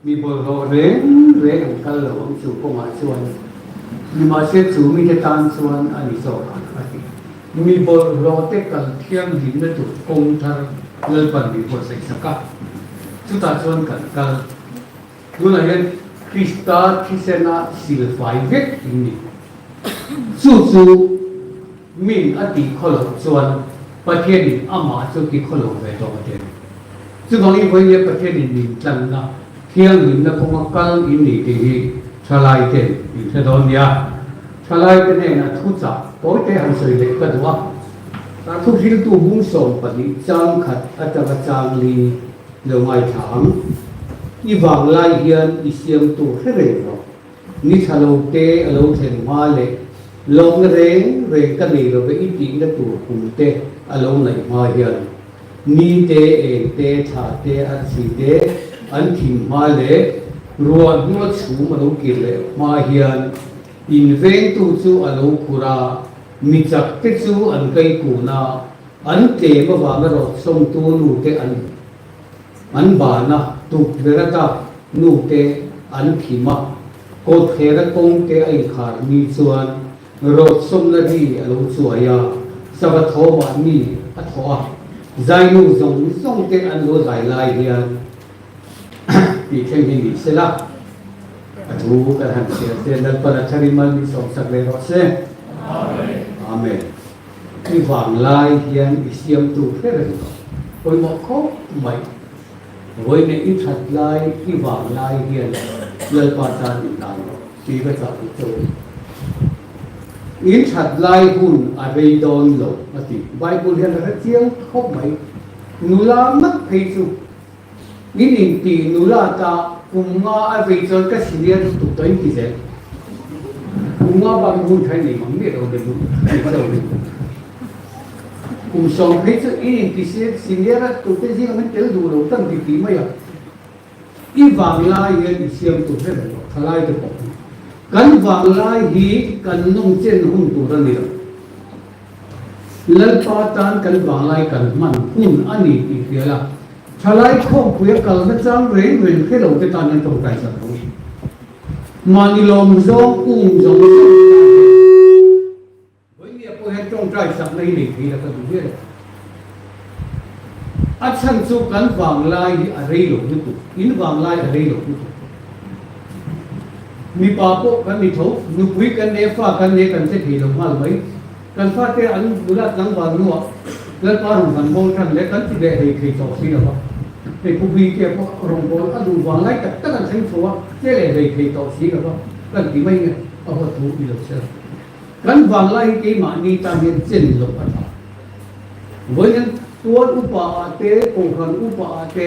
มีบอลเราเร่งกันเราจู่ก็มาชวนมีมาเสียจู่มีจะตามชวนอันนี้สองอันมีบอลเราเตะกันเที่ยงหินนั่นถูกกงทางเลื่อนปันมีบอลใส่สักกัดชุดตาชวนกันดูหน่อยกันคริสตาที่เซนาสิลไฟเวกนี่จู่มีอดีตคนเราชวนประเทศนี้อามาสุกิคนเราไปต่อประเทศซึ่งตอนนี้วันนี้ประเทศนี้จังนะเที่ยงหินนะคงกันอินนี่ที่ชลายเต็มอยู่ที่ตอนนี้ชลายเต็มเนี่ยนะทุกจากโอ้ยแต่หันสวยเล็กก็ดูว่าทุกที่ตัวมุ่งส่งปฏิจังขัดอัตราจางลีเรื่องไม่ถามอีวางไล่เฮียนอีเสียมตัวให้เร็วนี่ชาโลเตอโลเทนมาเลยลงเร่งกันนี่เราไปอีกทีนั่นตัวคุมเตอโลไหนมาเฮียนนี่เตเอเตชาเตอันสีเตอันทิมมาเลยรวมหัวชูมาลูกิเลยมาเฮียนอินเวนตูจูอโลคุรามิจักเตจูอันไกกูนาอันเตมวางรถส่งตัวนูเตอันบานะตุกเวรตานูเตอันทิมะโกเทระกงเตไอขาดมีส่วนรถส่งนาดีอโลสวยาสวัสดิ์วันนี้อัฐวะใจนูส่งเตอันโลใจลายเฮียนปีเช่นนี้เสละถูกกันหันเสียเสียนักปราชญ์มันมีสองสักเลยรอเสอาเมนที่ฝังลายเฮียนอิสยามตูเพื่ออะไรก็โอยบอกเขาไม่โอยในอินทัดลายที่ฝังลายเฮียนเลิกปาตานอินทานที่ไปจากอุจจาอินทัดลายหุ่นอะไรโดนหลบมาติไบเบิลเฮียนอะไรเที่ยงเขาไม่นุลามักให้สุนี่นิตีนุลาตาคุมงาอะไรจนก็สิ่งเดียวตุกตัวนี้เสร็จคุมงาบางคนใช้ในมังเดียวเดิมไม่ใช่เลยคุมสองให้จะอินที่เสร็จสิ่งเดียวตุกตัวนี้มันเจอดูเราตั้งที่ไม่อยากอีวางลายเงินเสียมตุกเท่าไหร่ทลายจะปกกันวางลายฮีกันนุ่งเจนหุ่นตัวนี้แล้วปาตานกันวางลายกันมันหุ่นอันนี้ที่เสียละชลายข้อคุยกันแล้วจังเร่งแค่เราจะตานยังต้องใจสักหน่อยมันนี่ลมจงจงวันนี้พอเห็นจงใจสักในนี้ที่เราต้องเรียนอัศนสุกันวางลายอะไรหลงยุตุอินวางลายอะไรหลงยุตุมีป่าปกกันมีทุกนุคุยกันเนฟ้ากันเนกันเสียทีลงมาไหมกันฟ้าเตะอันบุรัดนังวางนัวแล้วก็รุ่งกันโบกันเล็กกันที่เด็กให้ต่อสิแล้วก็ให้ผู้วิเกี่ยวกับรุ่งโบอันดูวางไล่แต่ตั้งแต่เช้าชัวเจ๊เลยให้ต่อสิแล้วก็กันที่ไม่เนี่ยเอาหัวถูอีหลอกเสียกันวางไล่ที่มานี่ตามเห็นเส้นหลบอันนั้นวันนั้นตัวอุปาเตโกขันอุปาเต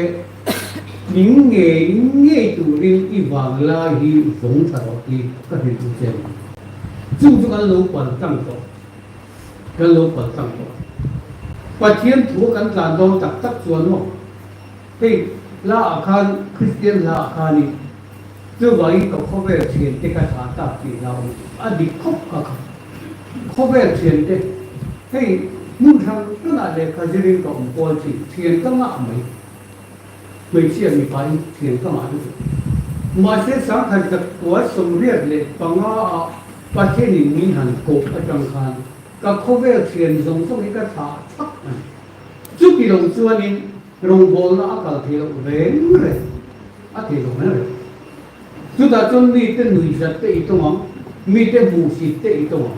นิ่งเงี้ยตัวเรื่องอีวางไล่ที่สงสารที่ก็เห็นตัวเจ้าจู่ๆกันลงปั่นตั้งตัวกันลงปั่นตั้งตัวประเทศถูกกันการโดนตักตักส่วนว่าที่ลาอาคารคริสเตียนลาอาคารนี้เจ้าไว้กับข้อเวรเชียนที่กระถาตาที่เราอดีตคบกับข้อเวรเชียนที่ให้มุ่งทางก็น่าเด็กขจิรินกับองค์กรที่เชียนก็ง่ายไหมไม่เชียนมีไปเชียนก็ง่ายด้วยมาเสียสังขารจากตัวสมเรียบเลยปังอาประเทศนี้มีหันโกบประจังคารก็ข้อเวรเชียนทรงต้องให้กระถาทักมันจุดที่ลงส่วนนี้ลงบอลแล้วอากาศที่เราเร่งเลยอาทิตย์ลงนั่นเลยจุดจนมีแต่หนุ่ยสัตย์อีตัวมั้งมีแต่บูสิตอีตัวมั้ง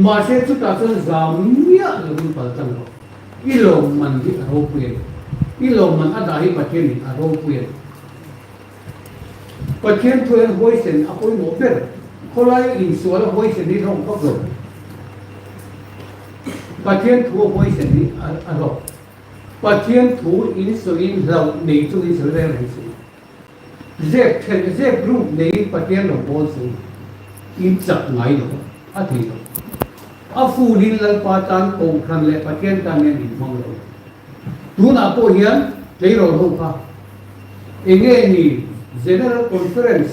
มาเสียจุดจนจามเมียลงไปตั้งหรอกอีลมมันที่อารมณ์เปลี่ยนอีลมมันอะไรประเทศนี้อารมณ์เปลี่ยนประเทศทั่วโลกเส้นอภัยหมดเลยคนไรอินส่วนโลกเส้นนี้ท้องก็เกิดประเทศทั่วโลกเส้นนี้อารมณ์ประเทศทั่วอินสุลินเราในจุดอินสุลินอะไรสิเจ็บรูปในประเทศเราบอลสิอินจับไงหรออาทิตย์อาฟูลินลังปาตันโกงคันเล่ประเทศต่างเนี่ยอินมังเราดูน่าพอเห็นใจเรารู้ค่ะเองนี่ General Conference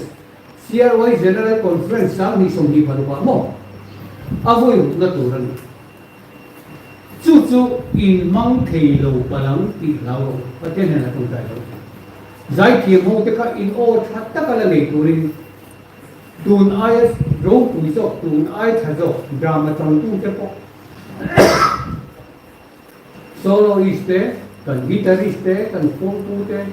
CRY General Conference สร้างนิสงฆ์พันธุ์ว่ามั่งอาฟูอยู่นั่นตัวนั้นจู่ๆอินมังเทโลพลังที่เราประเทศนั้นต้องใจเรา giải thiệp hô tất cả in ô tất cả là lệ turin tuần ai râu tụi dọc tuần ai thà dọc drama trong tu cái bộ soloiste kan guitariste kan phone tu te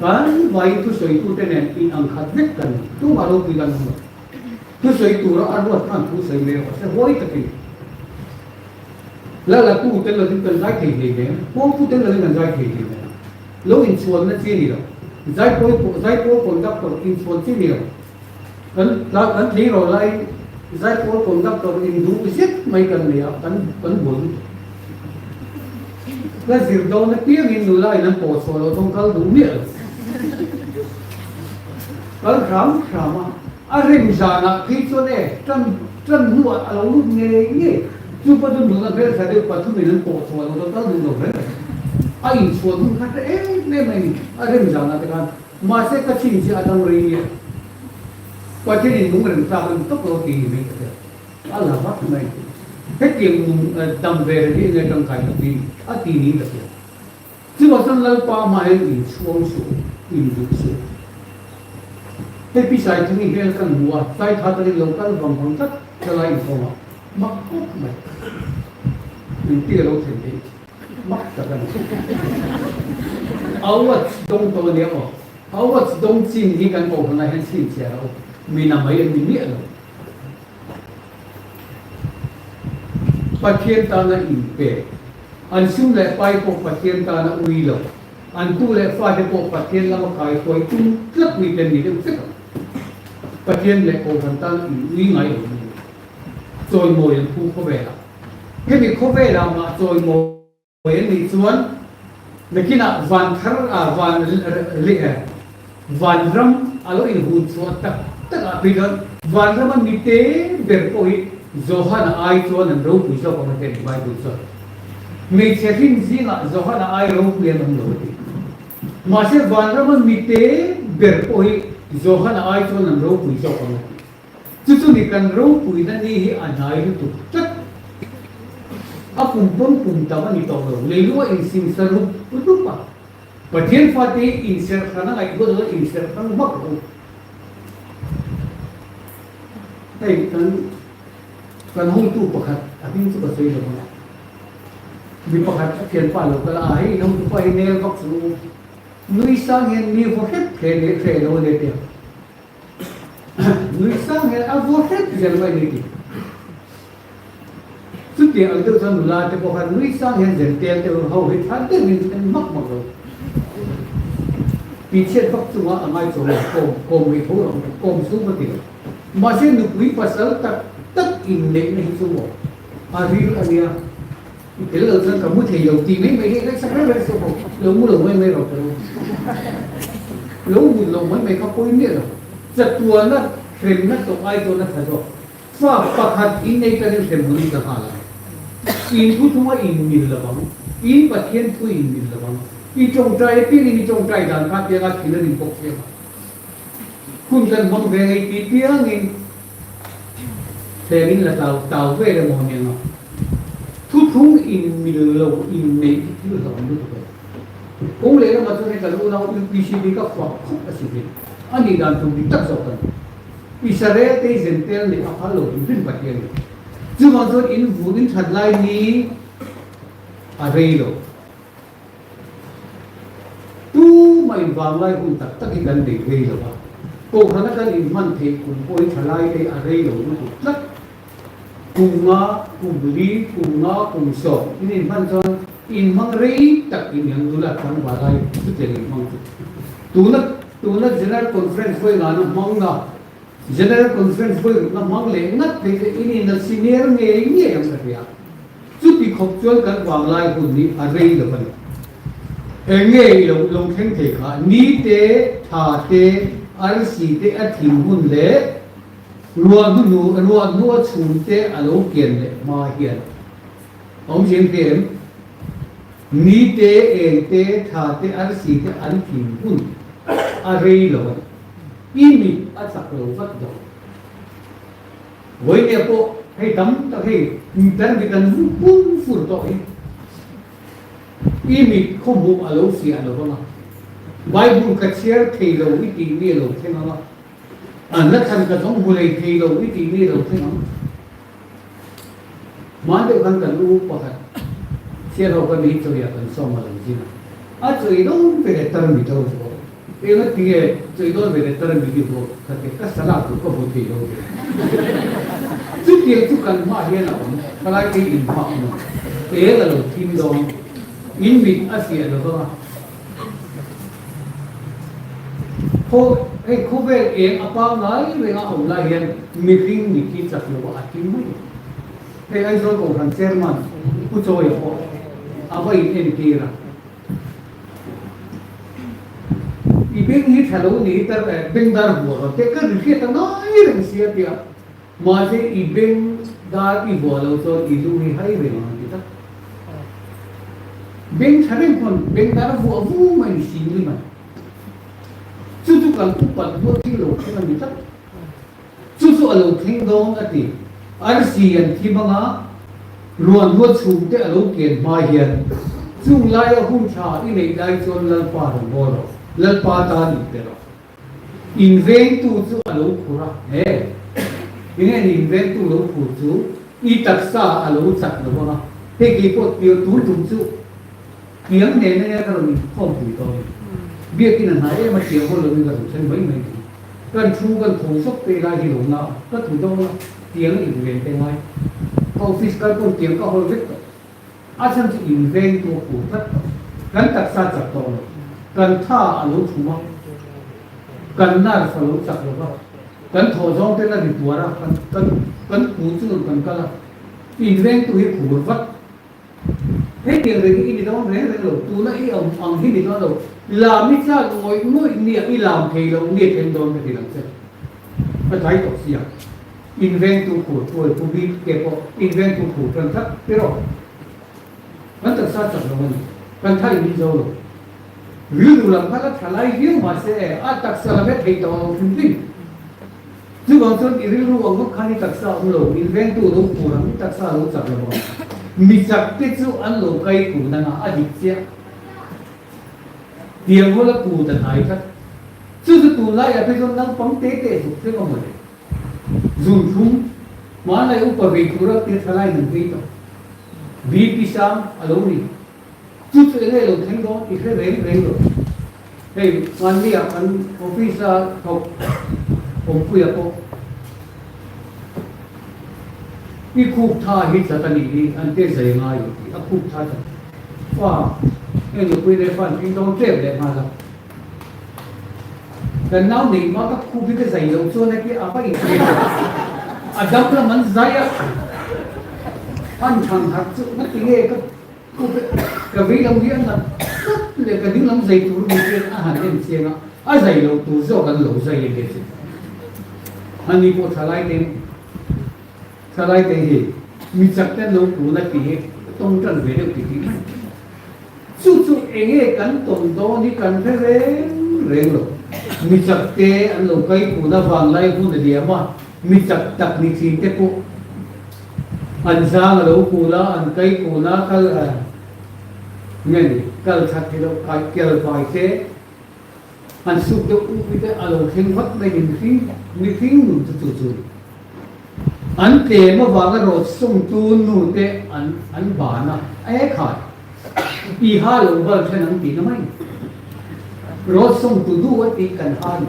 kan vai tu soi tu te nen in ang khat vek kan tu maro pi kan tu soi tu ra arwa kan tu soi le se hoi ta ki la tu te lo tin kan zai thei le ne phone tu te lo kan zai thei le ne lo in chuan na chi ni lo zai po conductor in chuan chi ni lo kan thi ro lai zai po conductor in du sit mai kan ne kan bun là dìu đâu nó tiếng in nụ lại nó bỏ sổ nó không có đúng miệng cái khám à rừng già nè khi cho này chân nụ à lâu lúc nghe chú bắt đầu nụ là cái phải được bắt thu mình nó bỏ sổ nó không có đúng đâu đấy à in sổ không khác đấy nên mày à rừng già nè cái con mà sẽ có chuyện gì ở trong rừng nhỉ qua cái gì cũng rừng ta mình tốc độ kỳ mình à là bắt mày hết tiền tầm về thì người trong cái đi à tiền đi được chứ mà xong lâu qua mà in xuống in được xuống thế bây giờ chúng mình về cần mua sai thà tới lâu cần vòng vòng tất cho lại không ạ mắc cốt mày mình tiêu lâu thành thế mắc cả cái áo vật đông to nhiều mà áo vật đông chín thì cần cổ này hay chín chè đâu mình làm mấy mình biết rồi Patien tanah impe, ansum le pai po patien tanah uilo, antu le fade po patien lama kai koi tum klap ni ten ni dem fik, patien le ko hantan ui ngai o ni, joy mo yang pu ko bela, ke ni ko bela ma joy mo yang ni chuan, nakina van thar a van le van ram alo in hun chuan tak a pidan van ram ni te ber ko hi Zohan ai chuan an ro pui so ko ten bai pui so me chefin zinga zohan ai ro pui an lo ti ma se van ram mi te ber poi zohan ai chuan an ro pui so ko chu ni kan ro pui na ni hi anai tu chat a kum ta ni to lo le lu in sim saru tu pa pathian fa te in ser khana ai go lo in ser khana mak ro hey kan hung tu pakhat ating chu pasoi lo na bi pakhat thian pa lo kala ai nong tu pa inel vak su nui sang hen ni vo het khe lo le te nui sang hen a vo het zel mai ni ti su ti al de san la te pakhat nui sang hen zel te ho het han te min kan mak mak lo pi chet vak chu ma amai chu ko mi tho ko su ma ti ma se nu pui pasal tak tất in lệ này số một à ví dụ là cái lời dân cả muốn thầy đầu tiên mấy cái sắc rất là số một lâu mua lâu mấy rồi lâu mua lâu mấy có કોઈ nghĩa rồi giật tua nó kềm nó tổ ai tổ nó thật rồi pha hạt in này cái này muốn đi cả là in thu in nhiều là bằng in bát thiên thu in nhiều là bằng in trồng trái pin in trồng trái đàn khác kia là khi nó đi bốc kia kun dân mong về ngày tiếng in thế nên là tàu về là một ngày nào thu thúng in mil lâu in mấy thứ là không được rồi cũng lấy ra mà cho nên cả lúc nào UPCD các khoa không có gì anh đi làm trong đi tất cả rồi Israel thì dân tiền để áp lâu in viên bạc tiền chứ mà cho in vụ in thật lại ní ở đây rồi tu mày vào lại cũng tất cái gần để gây rồi cô khán giả in man thế cũng coi thật lại đây ở đây rồi nó rất cùng lý cùng sổ in man cho in mang rei tak in yang dula kan balai tu jadi mang tu na general conference foi la na mang na general conference foi na mang le ngat pe in na senior nge yang saria chu ti khop chol kan wang lai hun ni a rei lo ban nge lo theng the kha ni te tha te ar si te a thim hun le ruột nu chun te alo kian le ma hian ông jeng tem ni te e te tha te ar si te an kim hun a rei lo i mi a sak lo vat do voi ne po hei tam ta hei tan bi tan pun fur to i mi khom bu alo si alo ba Bible ka share thei lo iti ni lo thenga an la than ka thong bulei thei lo iti ni lo thenga ma de kan kan u pa khat share ho ka ni cho ya kan so ma lo ji na a choi do pe tar mi do so e na ti e choi do pe tar mi ki bo ka te ka sala ko ko bo thei lo chu ti chu kan ma he na ka lai ki in ma no e la lo tim do in mi a sia lo ba cô cái cô về em apa nói về ngã ông là hiện meeting meeting chắc là có akim mới cái anh rồi cũng thành chairman cô chơi ở cô apa ini kira ibeng ni hello ni tar bengdar bo te ka rikhe ta nói reng sia tia ma je ibeng da ki bo lo so ilu ni hai ve ma kita beng tharen kon bengdar bo abu mai sin ni ma chú cần cũng bận vô thi lộ cái làm gì tất chú ở lầu thinh đó là gì anh xiên thì bằng á luồn luồn xuống cái ở lầu tiền mai hiền chú lại ở hôm cha đi này lại cho lần pa đồng bò rồi lần pa ta đi thế rồi invent chú ở lầu khura hè ini invent tu lầu khura chú y tất sa ở lầu chặt nó bằng á thế cái bộ tiêu tú chú tiếng này này cái mình không bị thôi biết cái này em mà chiều hôm rồi mình chân mấy mình cần thu cần thủ sốc về lại thì đúng nào tất thủ đâu tiếng thì về bên ngoài office cái công tiếng có hơi vết à chân chỉ inventตัวcụ tất cần đặt ra chặt to cần tha ở lỗ thủ mong cần nار phải lỗ chặt rồi cần thổ giống thế là bị tua ra cần cụ chứ cần cái là invent tuổi cụ vắt thế tiếng rồi cái gì đó rèn rồi tu nó ý ông cái gì đó rồi làm ít ra ngồi niệm đi làm thì là niệm thêm đòn thì làm sao phải thấy tốt gì à invent tu khổ tuổi tu biết kẹp bộ invent tu khổ cần thắt thế rồi vẫn thật sao chẳng là mình cần thay đi đâu rồi ví dụ làm các cái lại riêng mà sẽ tất sao là biết thầy tao không tin chứ còn tôi ví dụ ông có khái tất sao ông lộ invent tu đâu khổ lắm tất sao đâu chẳng là bọn mình chắc cái chỗ ăn lộ cây của nó là đi chứ tiếng vô là cụ tận hại thật chứ tụ lại ở bên trong năng phóng tế tế thuộc thế không rồi dùng chúng mà lại úp vào vị cụ đó tiết thay lại đừng vi thôi vì pisang ở đâu đi chứ chuyện này là thành đó thì phải rèn rồi hey anh đi anh office học ông quy học cái khu tha hít ra tani đi anh tế dày ngay cái khu tha thật wow cái người quy đề phần cái đó treo đẹp mà là dan now ni mà các khu cái dày lâu cho này cái apa ini ada pun man zaya anh thằng thật sự nó tiếng nghe các khu cái vị đồng viên là để cái tiếng lắm dày tủ đi trên hàng trên xe nó dày lâu tủ do gần lâu dày như thế anh đi bộ thay tên gì mình chắc chắn lâu tủ là cái tông trần về được cái chú anh cần tồn đó đi cần phải rèn rồi mình chắc thế anh lâu cây của nó vanglai của nó đi mà mình chắc đặc biệt xin thế cô anh sang lâu của nó anh cây của nó cái nghe này cái thật thì đâu cái kiểu phải thế anh sụp được cái cái anh lâu khen vắt đây mình phim luôn chú anh thế mà vào cái rồi sung tu nụ thế anh bán à ai khai i ha lo bal thlen ang ti na mai ro song tu du wa ti kan han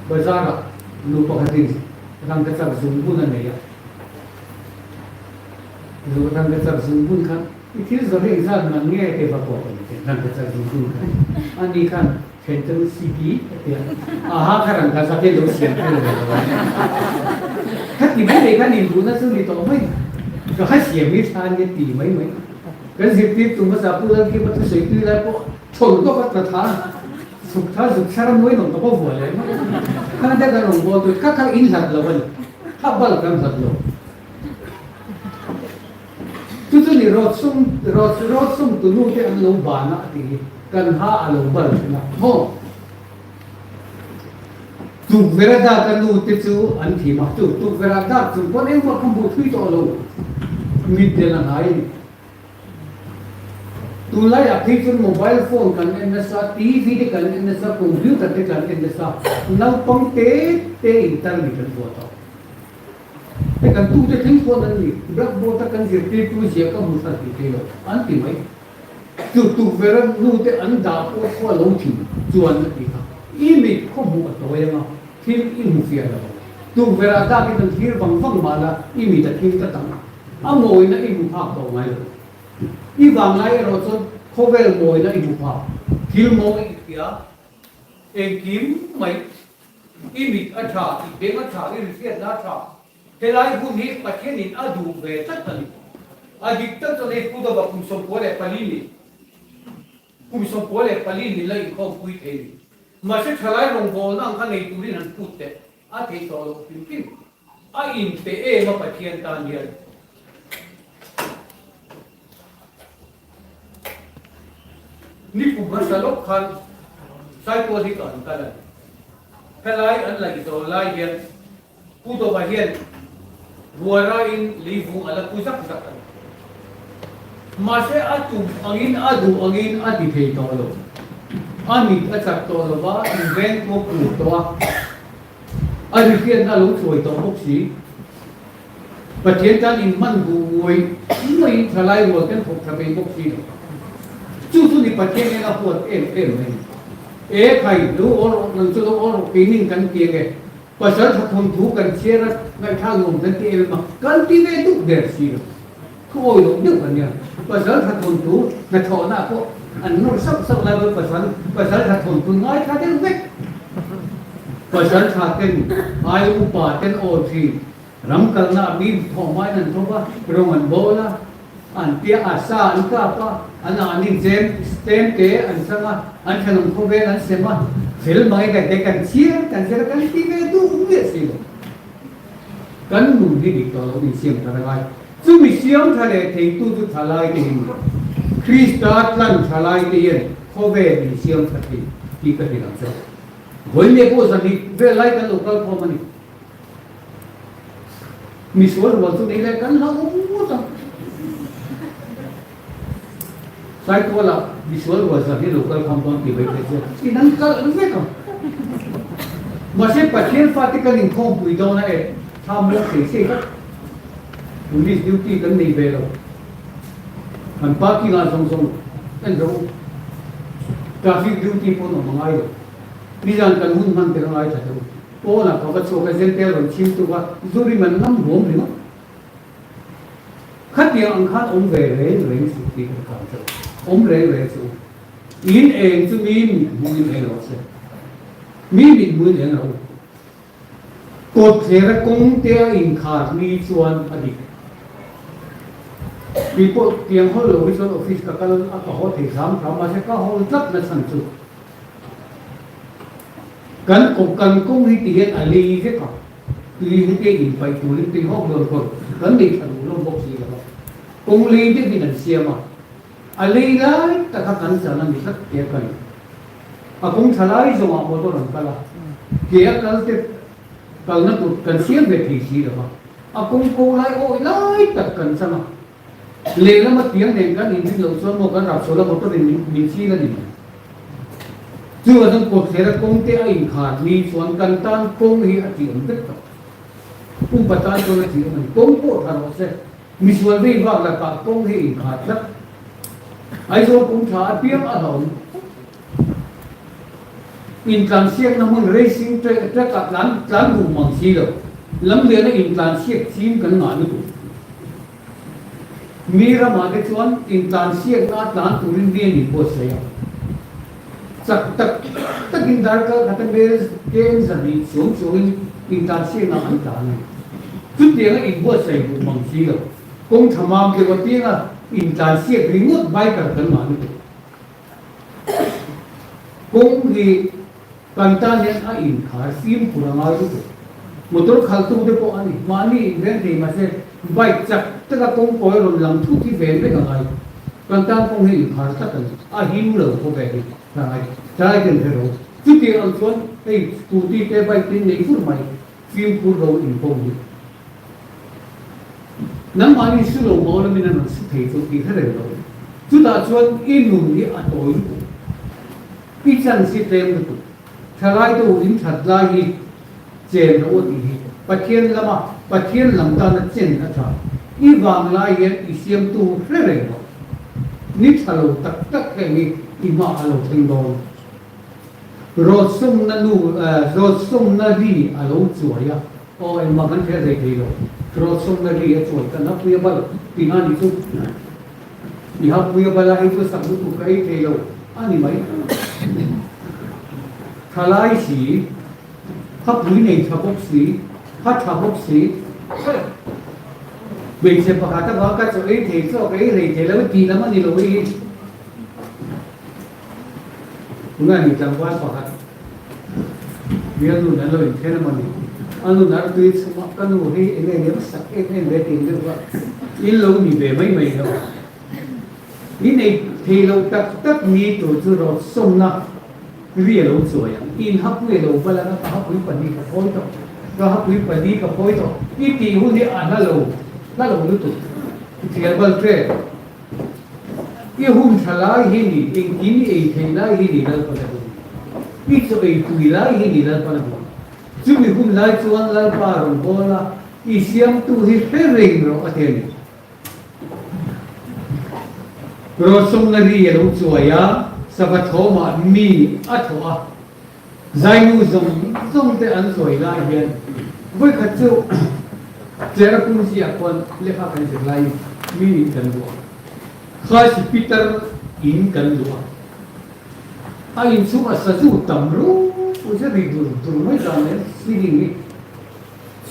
bazara lu pa khatin rang ka char zum bun na ya lu rang ka char zum bun khan i thil zo re za man nge te ba ko ni rang ka char zum bun khan ani khan center city te aha kharan ka sa te lo sian te lo khati be khan in bu na su ni to maiก็ให้เสียมิทานเนี่ยตีไหมก็สิบปีตุ่มภาษาพูดแล้วที่มันสวยตีแล้วก็ชนก็ประทานสุขท้ายสุขชาติน้อยหนุ่มก็หัวเลยถ้าได้การลงบอลตัวข้าอินสัตว์ละวันข้าบ้ากันสัตว์ละทุกนี่รถส่งตัวนู้นที่อันลงบานนะที่กันหาอันลงบานนะโอ้ตุกเวลาได้กันนู้นที่จูอันที่มาตุกเวลาได้จูคนเอ็งว่าคำพูดที่ตัวเรามีเดลังไง tu lai a khi chun mobile phone kan en na sa TV te kan en na sa computer te kan en na sa nang pang te internet kan bo to te kan tu te thing phone an ni blackboard ta kan zir te tu je ka mu sa ti te lo an ti mai tu vera nu te an da po ko lo thi chuan na ti ka I mi ko mu to ya ma thil I mu fia lo tu vera da ki tan thir bang ma la I mi ta thil ta tang a moi na I mu phak to mai lo I vanglai ro chon khovel moi na I mu phak thil mo I pia en kim mai I mi a tha I be a tha I ri fiat na tha helai hu ni pathian in adu ve tat tani adik ta to le pu da ba kum som pole palini kum som pole palini lai ko pui the ni ma se thalai rong bol na ang nei turin han putte a the to lo pin pin a in te e ma pathian ta ni ni pu ba salok khan sai to di kan kala helai an lai to lai hian pu to ba hian ruara in livu ala puzak puzak mase atu angin adu angin ati thei to lo ani achak to lo ba invent ko pu to ari fian na lo choi to bok si pathian tan in man bu ngoi mai thalai lo kan phok thabe bok si chu chu ni pathian na huat em mai e khai lu or nang chu lo or pinin kan tie ge pasal thon thu kan chia ngai thang ngom tan ti el ma kan ti ve du der si khoi lo du kan ya pasal thon thu na tho na ko an no sab la pasal thon thu ngai tha den ve pasal tha ten ai upa ten o thi ram kal na bi tho mai nan tho ba rongan bola an tia asa an ka pa an ani jem stem ke an sanga an thanum ko ve an sema film mai ka te kan chia kan ti ve du ve si kan nu di to lo ni siam ta lai chu mi siam tha le thei tu thalai te hin krista tlan thalai te yen ko ve ni siam tha ti ka ti lam so hoi me ko sa ni ve lai kan local ko mani mi suar wa tu nei le kan ha u ta sai to la visual was a local compound ki bai te in an kal ve ka ma se pathian fatical in khom pui do na e tham mo se ka police duty kan nei ve lo an pa ki na song en ro traffic duty po no mangai lo ni jan kan hun man te ngai ta do po na ka ba cho ka zen te lo chim tu ba zuri man nam hom ni no khát tiếng ăn khát ông về reng sự ti ka ka cho ông reng su in eng chu mi mun eng lo se mi mun eng lo cột thera kong te in khar ni chuan adik people tiếng hol lo visual office ka kal a ka ho the sam ma se ka hol tlap na san chu kan kong hi ti hen ali ke ka li hi te in pai tu li ti ho lo ko kan ni than lo bok si ka kong li te bi nan siama ali lai ta ka kan sa na mi sak ke kan a kong thalai zo ma mo to ran kala ke kal te kal na tu kan siam ve thi si ra a kong ko lai oi lai ta kan sa na le la ma tiếng den kan in lo so mo kan rap so la mo to ni si la ni chu a dang ko thera kong te a in khat ni chuan kan tan kong hi a ti om vet ka pu patan to la ti man kong po tha ro se mi sual ve va la ka kong hi in khat la ai zo kong tha piam a hom in kan siek na mun racing tra ka plan bu mang si lo lam le na in kan siek chim kan nga ni mira ma ke chuan in kan siek na plan turin vi ni po se ya sak tak in dar ka katan beres ke en zabi chung in kan siek na an ta ni tu tiang in bo se bu mang si lo kong thamam ke wa tiang in kan siek ringot bai ka kan ma ni kong hi kantan yan a in khar sim puranga ru motor khaltu de po ani mani ven de ma se bike chak taka kong poi ron lam thu ti ven be ka ngai kantan kong hi khar ta kan a him lo ko be ni tai ken hero tu ti al chuan ei tu ti te bike tin nei fur mai sim pur ro in po ni nam mani su lo mo na min na su thei tu ti thare lo chú ta chuan in nụ đi à tối ít chân si tem được thay lại đâu in thật lại hi chèn nó đi bắt thiên làm ta nó chèn nó thà y vàng lại hiện y siamtu reng nít halo tak cái này ima halo thành đồn rồi sum na đi alo chuối à ôi mà vẫn thế này thì rồi sum na đi chuối cái nó bây giờ tiếng Anh itu ni hấp bây giờ là itu sắp tụ cái thì rồi anh mấy thay gì hấp quý này hấp bốc xí bình sẽ phải ta bảo cái chỗ ấy thì chỗ cái này thì nó kỳ lắm anh lỗi ngay mình chẳng qua phải bây giờ nó nói thế nào mình anh nói tôi xem cái nó hay anh này nó sắc anh này tiền được vậy in lâu mình về mấy đâu in này thì lâu tất nghĩ tổ chức rồi xong na vì lâu rồi in hấp về lâu vậy là nó hấp quý phần đi cả khối thôi nó hấp quý phần đi cả khối thôi ít thì hôm nay ăn nó lâu nữa tụi thì cái bal tre cái hôm thay hi ni in kín ấy thay lại hi ni là cái gì ít rồi tụi lại hi ni là cái gì chú mình hôm lại chuan lại pa rồi bola i siamtu hi reng rồi ở đây rồi xong là đi lâu rồi á sabat thô mà mi at hoa giải nu dùng để ăn rồi lại hiện với khách châu Jera pun siapkan lepas kan selai mi kan dua. Khas Peter in kan dua. Ain semua sesuatu tamru, ujar ribu mai jalan sini ni.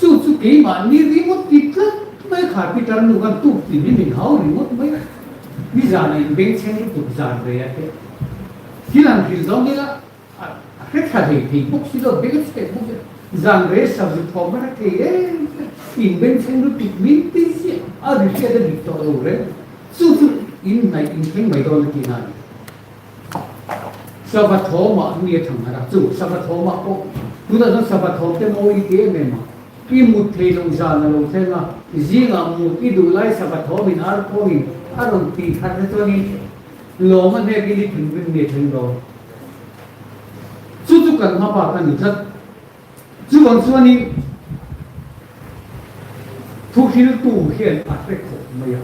Susu kema ni remote kita, mai khar Peter nu kan tu ni min hau remote mai. Ni jalan bank sen tu jalan raya ke. Hilang hilang ni lah. Kita thì bốc xí rồi biết cái bốc rằng rễ sao được thò mà thì in bên trên nó bị mít tí xí à được cái đó bị tao rồi su in này in cái mấy đôi kia này sao bắt thò mà anh nghe thằng nào chú sao bắt thò mà cô chúng ta nói sao bắt thò cái môi kia này mà cái một thầy long già là long thế mà riêng là một cái đồ lại sao bắt thò mình ăn cô mình ăn rồi thì khát cho nên lo mà nghe cái đi thằng bên nghe thằng đó chú cần mà bảo cái thật chú còn xưa ni thu khi tu hian ắt cái khổ mày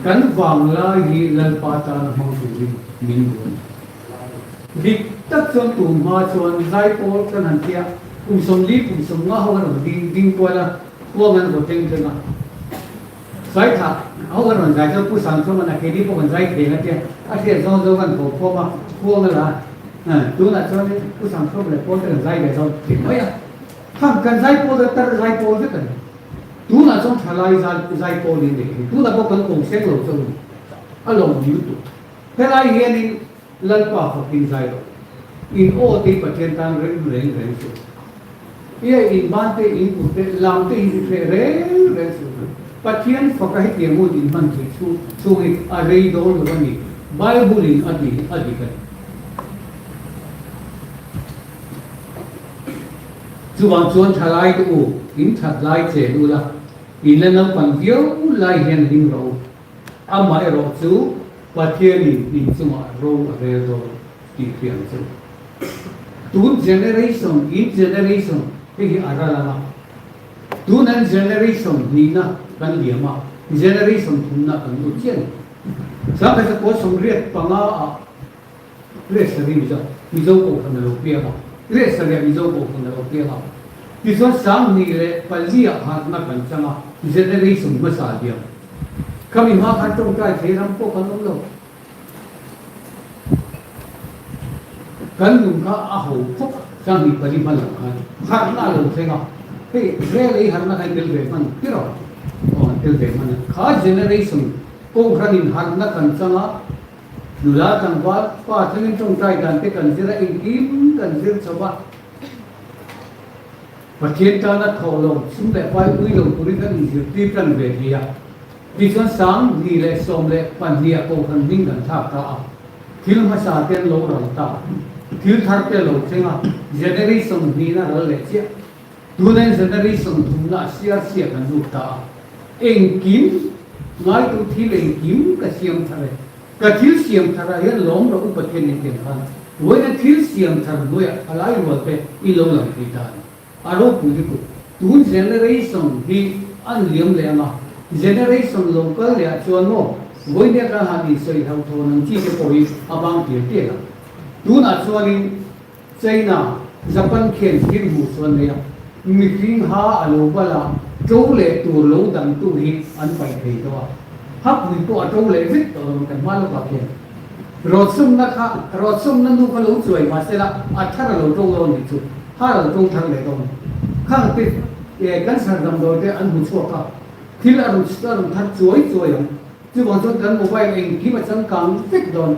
cái vàng lai gì lần ba ta nó mang tu mình luôn vì tất chân tu mà chuan giải bỏ cái hành kia cùng sống lý cùng sống ngã họ rồi đinh qua là qua ngân của tên thế nào giải thà họ rồi giải choผู้sản xuất mà cái đi qua giải thế là kia à thế do ngân của qua mà qua ngân là tu là cho nênผู้sản xuất là qua cái giải để rồi thì mấy à hàng cần giải bỏ được tất giải bỏ được cái tu là trong thay lại giải bỏ đi đấy tu là có cần cùng xét lột cho mình à lòng nhiều tu thế lại hiện in lần qua học in giải rồi in ô thì bắt trên tam reng số ये in ban te in putte lam te in reng pathian fakai te mo din man thi chu a rei do lo ni bible in adi kan chuan thalai tu in that lai che lu la in le nam pan viau lai hian ring ro amai ro chu pathian in chuma ro re do ti khian chu tu generation cái ara lama tu nan generation ni na kan liama generation thum na kan lu chen sa ka ko som riat panga a le sari mi zo ko kan lo pia ma le sari mi zo ko kan lo pia ma ti so sam ni le palia ha na kan changa generation ma sa dia kami ma kan tong kai the ram ko kan lo kan lung ka a ho phok sang ni pali mal har na lo thenga he re le har na kai tel ve man kiro tel ve man kha generation ko khanin har na kan changa nula tang wa pa thangin tong tai dan te kan jira in kim kan jir chawa pathian ta na tholo sum le pai ui lo puri kan jir ti kan ve dia ti son sang ni le som le pan dia ko kan ning kan thap ta thil ma sa ten lo ro ta thil thar te lo thenga generation ni na ro le chia tu nen generation thum na sia kan lu ta eng kim ngai tu thil eng kim ka siam thare cái thiếu xiêm thà hiện lom rồi bật thiên tiền khan với cái thiếu xiêm thà nuôi alai rồi cái ilong làm gì ta aro bùi cái tuôn generation đi ăn liếm lẹ mà generation local lẹ chuan ngô với cái cái hàng đi xây thâu thô năng chi cái bồi abang tiền tiền à tuôn à chuan đi China Japan khen thiên hữu xuân này meeting ha alo bala châu lệ tu lâu đằng tu hi ăn phải thấy đó hấp người tu châu lệ vít ở cái má lúc bạc khen rồi sum na kha rồi sum na nu cái lâu chuối mà sẽ là thara lâu châu lâu này chú ha lâu châu thằng lệ đó khang tít cái sản phẩm đó để ăn hụt chua cả thì là rồi thắt chuối chứ còn cho cái mobile anh khi mà chẳng càng vít đó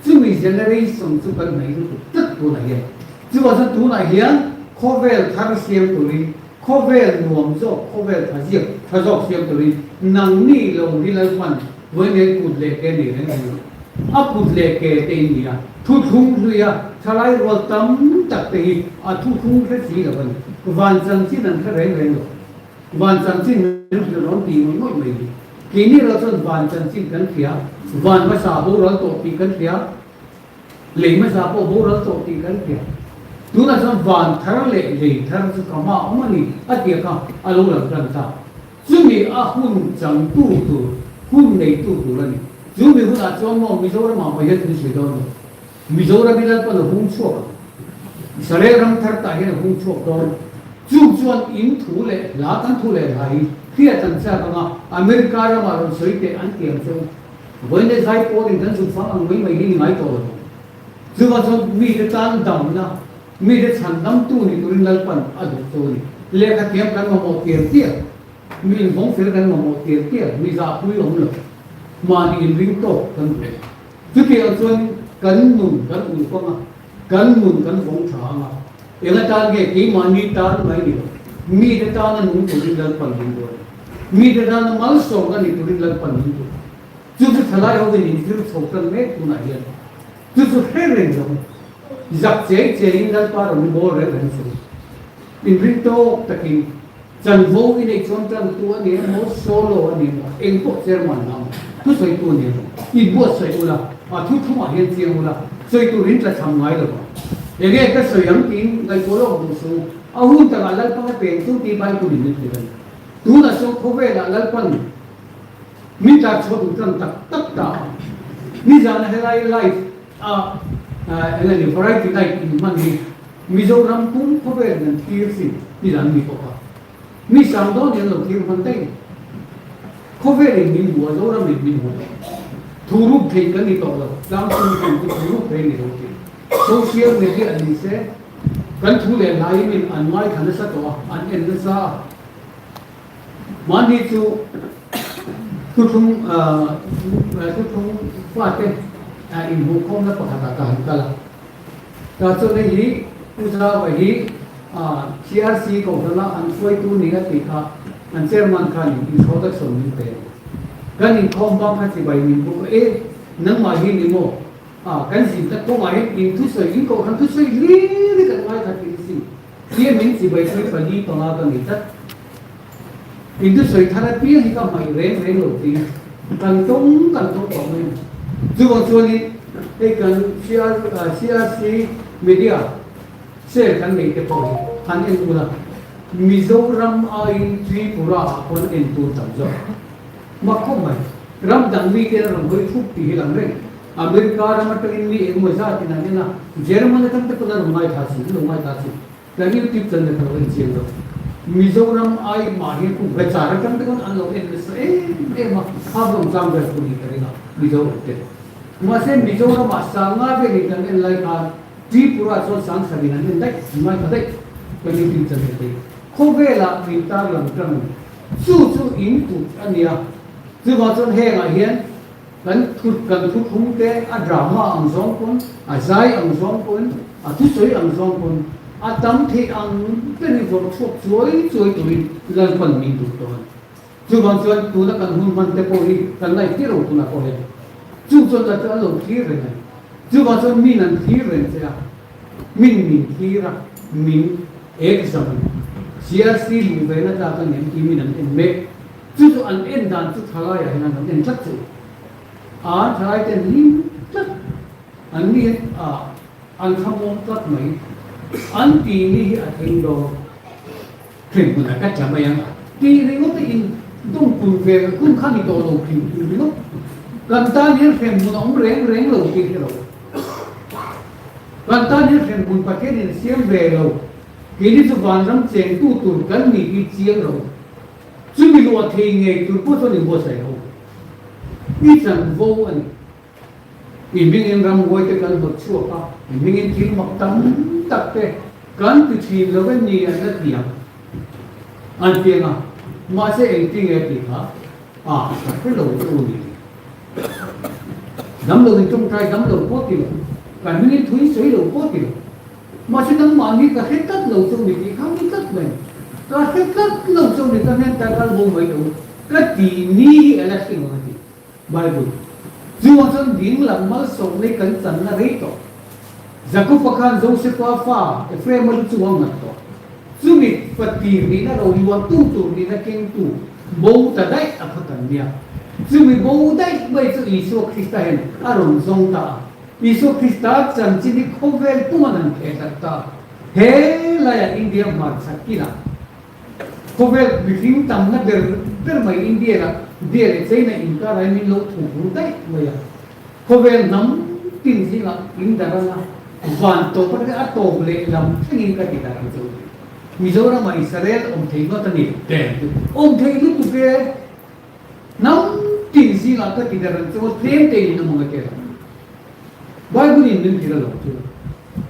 chứ mình generation chứ cái này tất tu này hiện chứ còn cho tu này hiện cover thằng xiêm tu đi cover nuông cho cover thằng xiêm tu đi năng ni lâu đi lại phần với nên cụt lệ cái này này cụt lệ cái tên gì à thu khung rồi à thay lại rồi tấm tắc thì thu khung cái gì là vậy van chân chỉ nên cái rèn rồi van chân chỉ nên cái rốn tìm một mấy cái này là cho van chân chỉ cần kia van mà sao bố rồi tổ thì cần kia lấy mà sao bố rồi tổ thì cần kia tu là cho van thar lệ thar cho cả mà ông này ở kia cả alo là cần ta chứ mình hun chẳng tu hun này tu là này chứ mình hun cho mà mình mà bây giờ thì gì đó mình bây giờ còn là hun chua sare ram thar ta hiện là hun chua đó chú chuan in thu lệ lá tan thu lệ hay khi ở tận xa bằng America ra mà rồi sấy tệ ăn tiền cho với nên giải phẫu thì thân dụng phá bằng mấy cái ngay tổ chứ mà cho mi cái tan đầm na mi cái sản đâm tu này tôi lên phần ở được tôi lệ cái kiếm cái mà một tiền tiền mi không phải cái mà một tiền tiền mi ra quý ông được mà đi riêng tổ cần phải chứ khi ở chuan cấn mùn con cấn mùn cấn vòng thả mà yang ta ke ki mani ta mai ni mi de ta na nu tu dal pan ni do mi de ta na mal so ga ni tu dal pan ni do chu thalai ho de ni chu chokran me tu na hian chu he reng lo zak che in dal pa ro ni bo re ren su in rin to takin chan vo in ek chon tan tu ani mo solo ani eng po chairman nam tu soi tu ni i bo soi ula thu ma hian chiang ula soi tu rin tla tham ngai lo để nghe cái sự ấm kín ngày phố lộ một số hun ta là phong cái tiền tu ti bay của mình như thế tu là số có vẻ là phong mình ta cho tụi thân tất cả mình giờ này hay life là những variety này mình Mizoram cũng có vẻ là kia gì mình làm gì có mình sang đó những lần kia phân tích có vẻ là mình mua đâu là mình mua thu hút thì cái gì đó là làm sao mình thu hút thì này ok social media ani se kan thu le lai min an mai khana sa to an en na sa mani chu thu thung fa te in bu khom la pa ta ta ka la ta cho nei hi usa wa hi CRC ko la an foi tu ni ga ti kha an chairman khan in introduction ni te kan in khom ba kha ti bai min bu nang ma hi ni mo cái gì ta có máy in thu sợi in cầu khăn thu sợi lý cái máy thật cái gì kia mình chỉ bởi cái phần đi còn là cái gì tất in thu sợi thật là biết thì có máy rèn đầu tiên càng tốn của mình chứ còn cho đi cái cần CRC media sẽ cần mấy cái point hắn em cũng là Mizoram ai Tripura còn em tu tầm rồi mà không phải ram đằng vi cái ram với phúc thì làm đấy America ramat ini ek mazat ini na Jerman kan tak pernah rumai thasi lagi YouTube channel kalau ini lo Mizoram ai mahir ku becara kan tak kan lo ini mah apa macam berpuni kerana Mizoram itu masih Mizoram asanga be ni kan lai ka Tripura so sang sabina ni tak rumai kadai kan YouTube channel itu khobela minta lam kan su input ania tu macam heng hian kan thu khung te drama ang zong pun zai ang zong pun thu soi ang zong pun tam the ang ten vor chok choi tu lan pan min tu ton chu ban chuan tu na kan hun man te po hi kan lai ti ro tu na ko he chu chuan la ta lo thi re nai chu ban chuan min an thi re cha min thi ra min exam CRC lu ve na ta kan em ki min an me chu an en dan chu thala ya na an en chat chu thái tên lim tất anh đi anh không muốn tất mấy anh tì đi ở thành đồ thuyền của các chả mấy anh tì đi ngốc in tung cùng về cũng khá đi đồ đồ thuyền đi ngốc gần ta nhớ thuyền của ông reng reng lâu kia rồi gần ta nhớ thuyền của bà cái này xem về rồi cái đi chụp vàng rắm chèn tu tụt gần mì cái chiếng rồi chứ mình lo thì nghề tụt bớt thôi đừng bớt sài hồ ít rằng vô anh in mình em ram ngồi tới gần một chuột à in mình em kiếm một tấm tập thế gần từ khi lâu cái gì anh đã điểm anh tiếng à mà sẽ anh tiếng nghe tiếng hả cái đầu tôi đi nắm đầu thì trong trai nắm đầu có kiểu cả mình em thúi suối đầu có kiểu mà sẽ nắm mà như cả hết tất đầu trong mình không hết tất mình cả hết tất đầu trong mình ta nên ta đã vô mấy đầu cái gì ni là cái gì Bible dù anh điên làm mal sống lấy cẩn thận là đấy to giờ có phát hành dấu sẽ qua pha cái frame mà chú ông ngắt to dù mình phát tiền đi na rồi hoàn tu đi na kinh tu bố ta đấy à phát triển dia dù mình bố đấy bây giờ Isu Christa hen aron zong ta Isu Christa chân chỉ đi không về tu mà nằm kẹt ta he là India mà sắc kia không về bị phim tâm na der mà India là dia le chei na in ka rai min lo thu dai mai khovel nam tin si la in da na van to pa ka to le lam thing ka ti da chu Mizoram ma Israel thei no ta ni te thei lu tu ke nam tin si la ka ti da ran chu tem te ni mo ke Bible in din ti la lo chu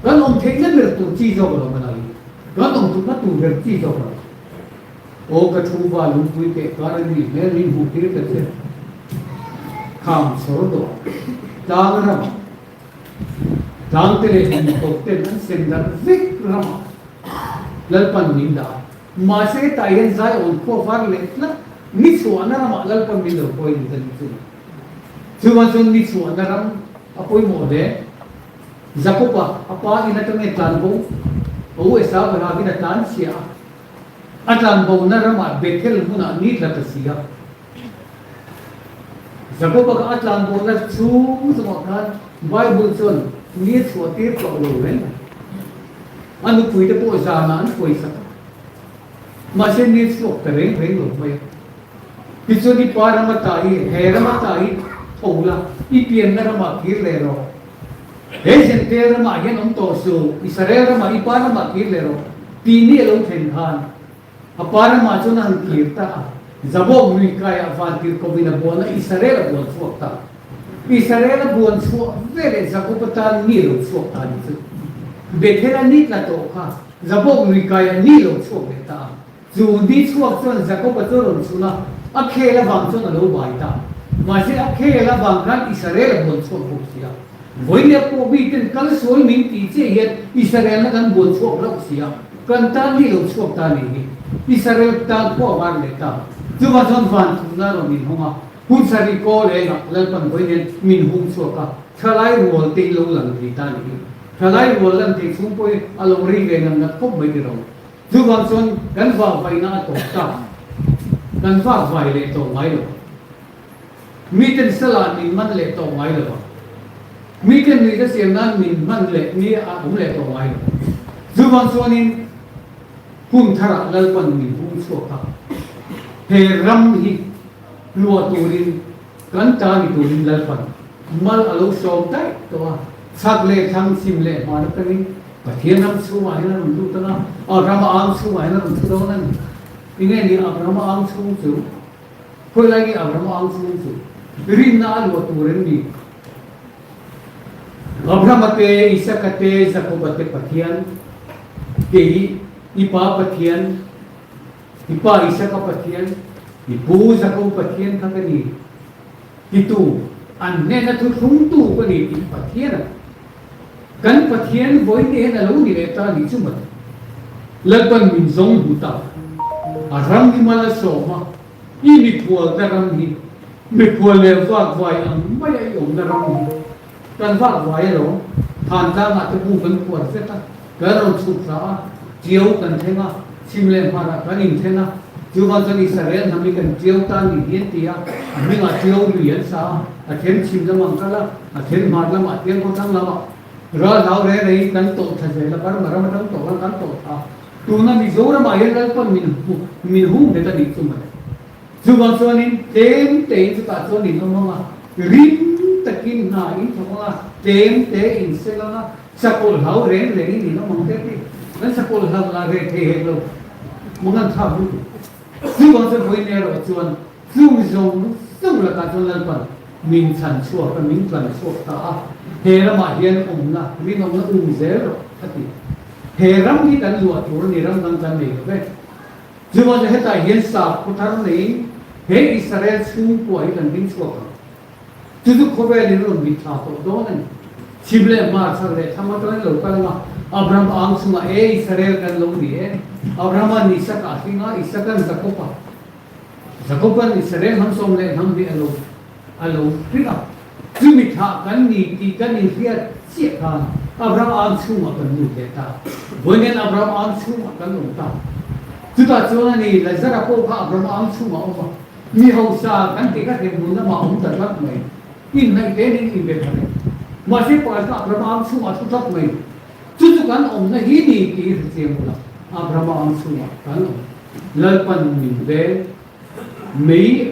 kan thei na mer tu chi zo ba ma na li kan tu na tu ver chi zo ba ô cái thu vào lúc cuối cái cái gì mấy linh hồn kia cái gì khám số đó đang làm đang cái này mình có thể mình xem ra việc làm lalpan mình đã mà sẽ tại hiện tại ông có phát lên là nít xuống nó làm lalpan mình được coi như thế này chứ mà chúng nít xuống nó làm apoi mode Jacoba apa ina tong etan bo o esa bana gina tan sia Atlan bo na rama Bethel muna ni la tasia Jacob ka atlan bo na chu so kan Bible son ni so te ko lo wen anu pui te po za na an pui sa ma se ni so kare reng lo mai ki so ni para ma tai he rama tai thola I pian na rama kir le ro he sen te rama gen om to su Israel rama I pa rama kir le ro tini lo then khan apara ma chuna han kirta zabog mi kaya avantir ko binabona Israel buon suokta Israel buon suok vere zakopatan nilo suokta dito Bethela nit la to ka zabog mi kaya nilo suok beta zu di suok chon zakopatoron suna akhela bang chon alo baita ma se akhela bang kan Israel buon suok sia voile po bitin kal sol min ti che yet Israel na kan buon suok lok sia kan ta nilo suok ta ni Israel ta ko war le ta chu ma chon van na ro min honga hun sari ko le na lalpan boinen min hung so ka thalai rol te lo lang ri ta ni thalai rol lang te chung poi alo ri ve nam na khop bai ro chu ma chon kan va vai na to ta kan va vai le to mai lo mi ten sala min man le to mai lo mi ten ni da siam nan min man le ni a um le to mai lo chu ma chon in Hung thara lalpan min hung suoka he ram hi lua turin kan ta ni turin lalpan mal alo som tai to sak le thang sim le ma na tani pathian ram su ma na rum tu ta ram ang su ma na rum tu nan inge ni ram ang su su khoi lai ki ram ang su su rin na lua turin ni Abraham Isakate Zakobate pathian ke Ipa pathian, Ipa Isaka pathian, Ipu Zakau pathian kakani. Itu anne na tu thung tu kani pathian. Kan pathian boy ni na lo ni eta ni chumat. Lalpan min zong buta. Aram ni mala soma. Ini pual daram ni. Me pual le vak vai ang mai ai om daram ni. Kan vak vai ro. Than ta ma tu bu kan pual seta. Kan ro chu sa chiếu cần thế nào, sim lên hoa là cái nhìn thế nào, chú vào trong Israel thằng mình cần chiêu tan thì hiến tia mình ở chiêu luyện sao thiên chim ra mang cái là thiên mát là mát thiên có thằng là rồi tháo ra đấy cắn tổ thật sự là bắt mà ra mà cắn tổ là cắn tổ à tu na mi zora mà hiện ra con mình hung để ta đi chung mà chú vào cho nên tem chúng ta cho nên nó mà rim takin na in thong là tem in se là sakol hau ren thì nó mong thế đi nó sakol hau là re thế hết luôn muốn ăn thao chú vào cho vui nè rồi chuan chú dùng là cả cho lần phần mình sản xuất và mình sản xuất ta hè ra mà hiện na mình ông nó dễ rồi thật đi hè ram đi đánh lụa chỗ này ram đánh này vậy chú vào cho hết tại hiện sạp của thằng này hết Israel xuống của ấy lần bình xuống chú có vẻ như là bị tháo tổ đó này chim lệ mà sao lệ tham gia cái lẩu cái là Abraham ang suma Israel kan lông đi Abraham ni sắc cả khi nó Isaac kan Jacob Israel ham som lệ ham đi alo biết không chú bị tháo cái gì thì cái gì kia chết han Abraham ang suma kan như thế ta với nên Abraham ang suma kan lông ta chú ta cho này là rất là cô Abraham ang suma ông mi hậu sa kan cái muốn nó mà ông thật lắm mày in này thế nên in về này mà sẽ phải là Abraham suma chút lắm mày chú kan ông nó hi đi cái gì mà Abraham suma kan lời phần mình về mấy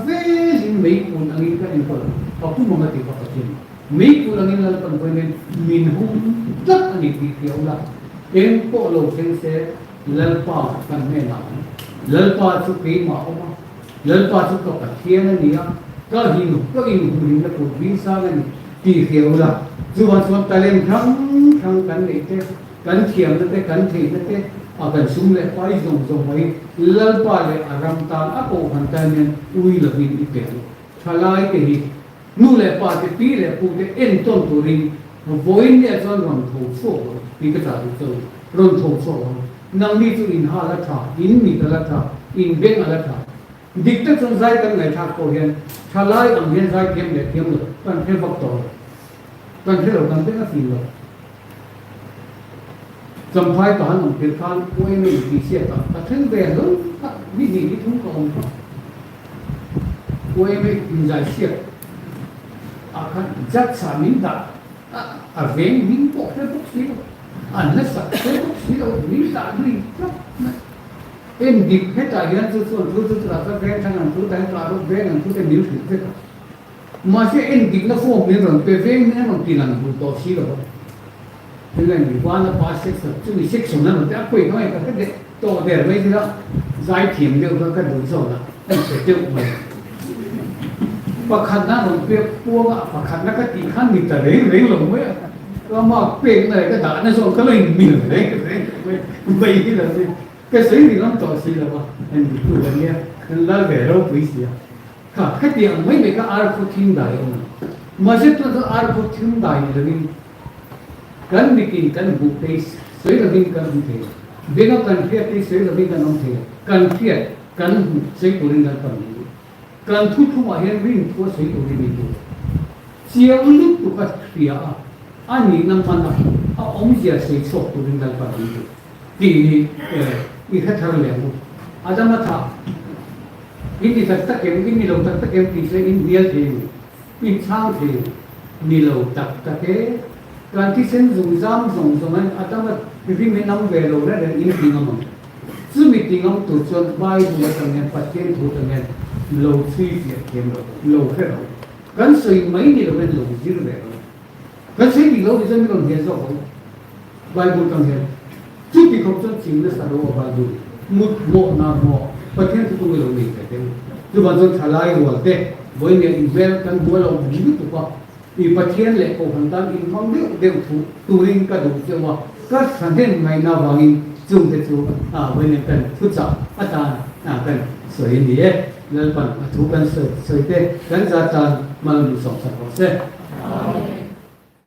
về mấy cuốn anh ấy cái anh còn có cũng một cái gì đó mấy cuốn anh ấy lời phần về mình hung rất là nhiều điều là em có lâu trên xe lời pa kan nghe nào lời pa chút cái mà ông lời pa chút có cái thiên này nhá có hình mình là của viên sa này thì hiểu là dù bạn xuống tay lên khăng cắn để thế cắn thiềm nó thế cắn thịt nó thế cần súng lệ phải dùng mấy lần qua lệ ram tan áp bộ hoàn toàn nên ui là vì bị kẹt thay lại cái gì nu lệ qua cái tí lệ phụ cái em tôn thủ ring với nhẹ cho lòng thủ số vì cái trả được rồi thủ số năng đi cho in hà là thà in mi là thà in bên là thà đích tất trong giai đoạn này thà cổ hiện thay lại ông hiện giai kiếm để kiếm được toàn thế vật tổ toàn thế đầu toàn thế nó gì rồi trong phái toán ông Việt Phan của em mình thì sẽ có thân về hơn vì gì cái thống cộng của em mình giải sẽ kan zat sa minta veng min po thế bốc xí nó sạch thế bốc xí đâu minta đi em đi hết tại hiện tôi là các cái thằng tôi đánh vào lúc về thằng tôi níu thử thế mà sẽ em đi nó phô biến rồi về veng nó mà tiền là một tổ xí rồi thế này mình qua nó qua sex chứ mình sex xong nó đã quên nó cái tổ để mấy cái đó giải thiểm được cái đối rồi là em sẽ tiêu mình và khăn nó rồi việc buông và khăn nó cái gì khăn mình ta lấy lồng ấy và mà quên này cái đá nó rồi cái lên mình lấy vậy cái là gì cái sấy thì nó tổ xí là mà anh cứ vậy nha là về đâu quý gì à cái tiền mấy cái arco thiên đại ông mà sẽ tôi arco thiên đại là mình cần bikin cần bút tê sấy là mình cần thế bên nó cần thiết tê sấy là mình cần ông thế cần thiết cần sấy của mình là cần cần thu mà hiện vinh thua sấy của mình chiều lúc tụ cái phía anh nhìn năm phần nào ông giờ sấy sốt của mình là cần thì hết thằng liền ada mà thà ini tak em ini lâu tak em thì sẽ in dia thì in sang thì ni lâu tak cáiการที่เส้นdùng giam dùng anh ada mà vì mình nằm về lâu ra đến in tiếng ông chứ mình tiếng ông tụt chọn bay rồi thằng em phát triển tụt thằng em lâu suy việt kiếm lâu hết rồi cái suy mấy ni lâu bên lâu dữ vậy cái suy thì lâu thì dân còn hiện rõ bay buồn thằng em chứ thì không chọn chính là sao đâu bay buồn một nào một phát triển tụt người lâu mình phải thế chứ bạn dân trả lại rồi thế với những invest cái mua lâu nhiều tụt qua vì phát triển lệ cổ phần tăng in mong liệu đều tu linh cả đủ chưa mà các sản phẩm ngày nào vào in dùng để chú với những cần phút chậm cần sửa hình gì ấy nên phần thu cần sửa tê cần ra tàn mà đủ sống sản phẩm